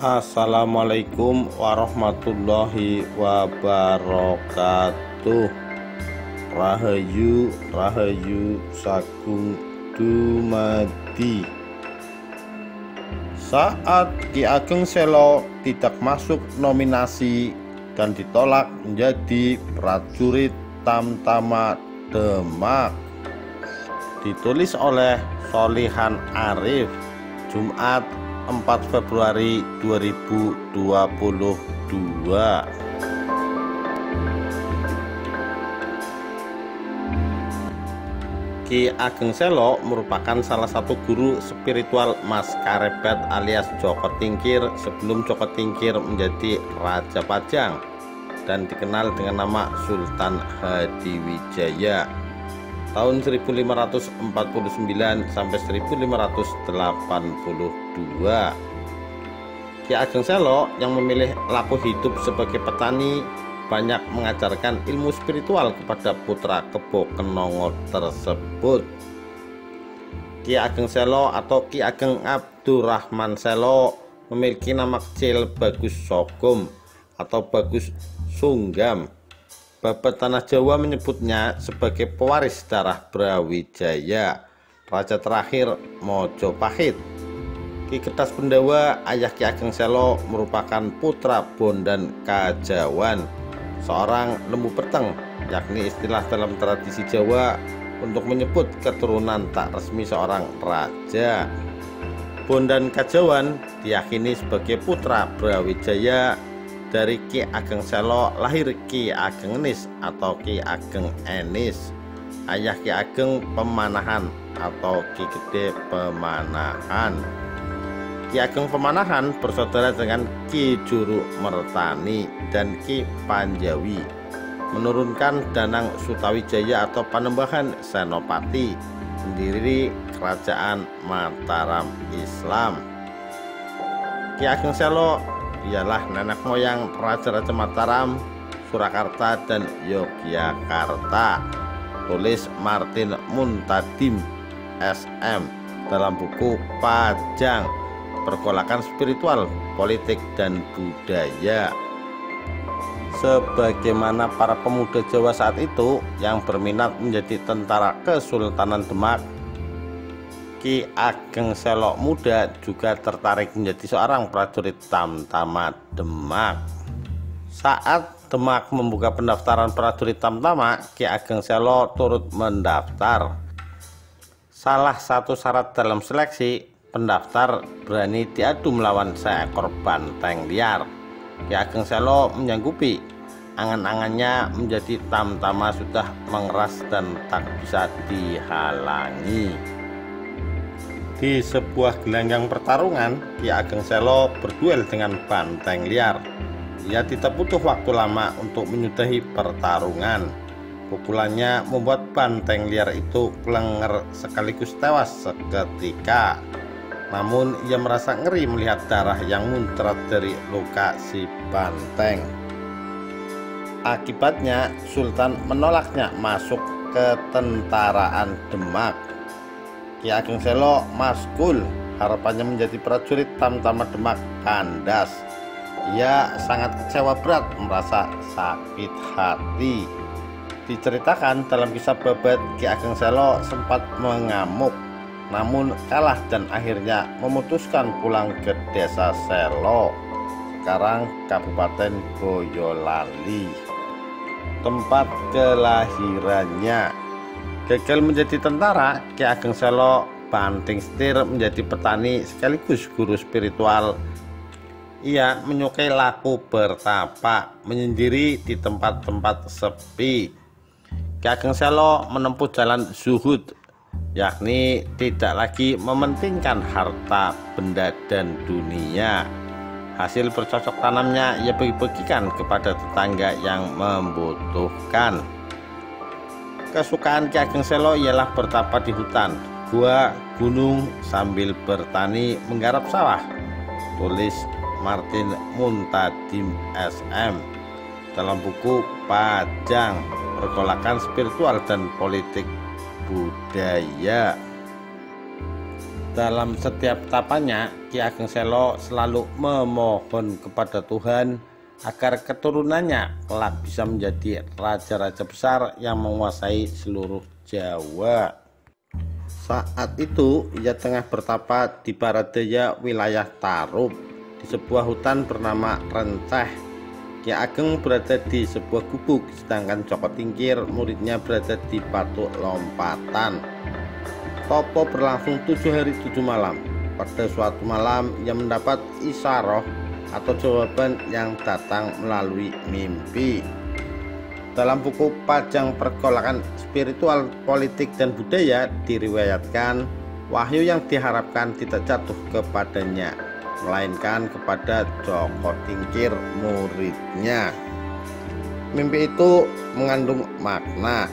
Assalamualaikum warahmatullahi wabarakatuh. Rahayu Rahayu Sagung Dumadi. Saat Ki Ageng Selo tidak masuk nominasi dan ditolak menjadi prajurit Tamtama Demak, ditulis oleh Solihan Arif, Jumat 4 Februari 2022. Ki Ageng Selo merupakan salah satu guru spiritual Mas Karebet alias Joko Tingkir sebelum Joko Tingkir menjadi Raja Pajang dan dikenal dengan nama Sultan Hadiwijaya tahun 1549 sampai 1582. Ki Ageng Selo yang memilih laku hidup sebagai petani banyak mengajarkan ilmu spiritual kepada putra Kebo Kenongo tersebut. Ki Ageng Selo atau Ki Ageng Abdurrahman Selo memiliki nama kecil Bagus Sogom atau Bagus Sunggam. Babat Tanah Jawa menyebutnya sebagai pewaris darah Brawijaya, raja terakhir Mojopahit. Ki Getas Pendawa, ayah Ki Ageng Selo, merupakan putra Bondan Kajawan, seorang lembu peteng, yakni istilah dalam tradisi Jawa untuk menyebut keturunan tak resmi seorang raja. Bondan Kajawan diyakini sebagai putra Brawijaya. Dari Ki Ageng Selo lahir Ki Ageng Enis atau Ki Ageng Enis, ayah Ki Ageng Pemanahan atau Ki Gede Pemanahan. Ki Ageng Pemanahan bersaudara dengan Ki Juru Mertani dan Ki Panjawi, menurunkan Danang Sutawijaya atau Panembahan Senopati, pendiri Kerajaan Mataram Islam. Ki Ageng Selo ialah nenek moyang Raja-Raja Mataram, Surakarta, dan Yogyakarta. Tulis Martin Muntadim SM dalam buku Pajang, Pergolakan Spiritual, Politik, dan Budaya. Sebagaimana para pemuda Jawa saat itu yang berminat menjadi tentara Kesultanan Demak, Ki Ageng Selo muda juga tertarik menjadi seorang prajurit Tamtama Demak. Saat Demak membuka pendaftaran prajurit Tamtama, Ki Ageng Selo turut mendaftar. Salah satu syarat dalam seleksi, pendaftar berani diadu melawan seekor banteng liar. Ki Ageng Selo menyanggupi. Angan-angannya menjadi Tamtama sudah mengeras dan tak bisa dihalangi. Di sebuah gelanggang pertarungan, Ki Ageng Selo berduel dengan banteng liar. Ia tidak butuh waktu lama untuk menyudahi pertarungan. Pukulannya membuat banteng liar itu kelenger sekaligus tewas seketika. Namun ia merasa ngeri melihat darah yang muncrat dari luka si banteng. Akibatnya Sultan menolaknya masuk ke tentaraan Demak. Ki Ageng Selo maskul, harapannya menjadi prajurit Tamtama Demak kandas. Ia sangat kecewa berat, merasa sakit hati. Diceritakan dalam kisah Babat, Ki Ageng Selo sempat mengamuk, namun kalah dan akhirnya memutuskan pulang ke desa Selo, sekarang Kabupaten Boyolali, tempat kelahirannya. Gagal menjadi tentara, Ki Ageng Selo banting setir menjadi petani sekaligus guru spiritual. Ia menyukai laku bertapa, menyendiri di tempat-tempat sepi. Ki Ageng Selo menempuh jalan zuhud, yakni tidak lagi mementingkan harta, benda, dan dunia. Hasil bercocok tanamnya ia bagi-bagikan kepada tetangga yang membutuhkan. Kesukaan Ki Ageng Selo ialah bertapa di hutan, gua, gunung sambil bertani menggarap sawah. Tulis Martin Muntadim SM dalam buku Pajang, Pergolakan Spiritual dan Politik Budaya. Dalam setiap tapannya, Ki Ageng Selo selalu memohon kepada Tuhan agar keturunannya kelak bisa menjadi raja-raja besar yang menguasai seluruh Jawa. Saat itu ia tengah bertapa di barat daya wilayah Tarup di sebuah hutan bernama Renceh. Ki Ageng berada di sebuah gubuk, sedangkan Joko Tingkir muridnya berada di Batu Lompatan. Topo berlangsung 7 hari 7 malam. Pada suatu malam ia mendapat isyarah atau jawaban yang datang melalui mimpi. Dalam buku Pajang Pergolakan Spiritual, Politik, dan Budaya diriwayatkan wahyu yang diharapkan tidak jatuh kepadanya, melainkan kepada Joko Tingkir muridnya. Mimpi itu mengandung makna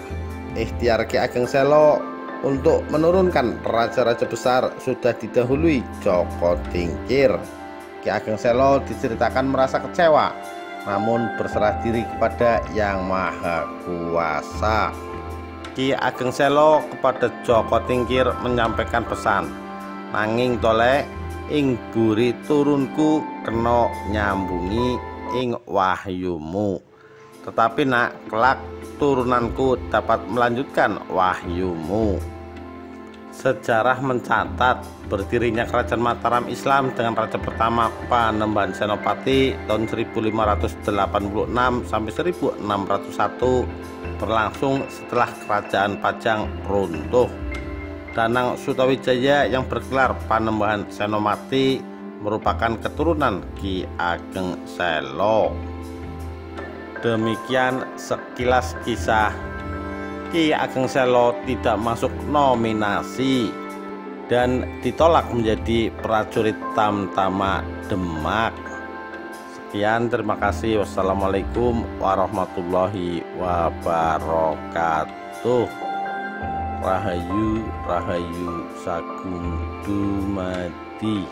ikhtiar Ki Ageng Selo untuk menurunkan raja-raja besar sudah didahului Joko Tingkir. Ki Ageng Selo diceritakan merasa kecewa, namun berserah diri kepada Yang Maha Kuasa. Ki Ageng Selo kepada Joko Tingkir menyampaikan pesan, "Nanging toleh ing buri turunku kena nyambungi ing wahyumu. Tetapi nak kelak turunanku dapat melanjutkan wahyumu." Sejarah mencatat berdirinya Kerajaan Mataram Islam dengan raja pertama Panembahan Senopati tahun 1586 sampai 1601 berlangsung setelah Kerajaan Pajang runtuh. Danang Sutawijaya yang bergelar Panembahan Senopati merupakan keturunan Ki Ageng Selo. Demikian sekilas kisah Ki Ageng Selo tidak masuk nominasi dan ditolak menjadi prajurit Tamtama Demak. Sekian, terima kasih. Wassalamualaikum warahmatullahi wabarakatuh. Rahayu Rahayu Sagung Dumadi.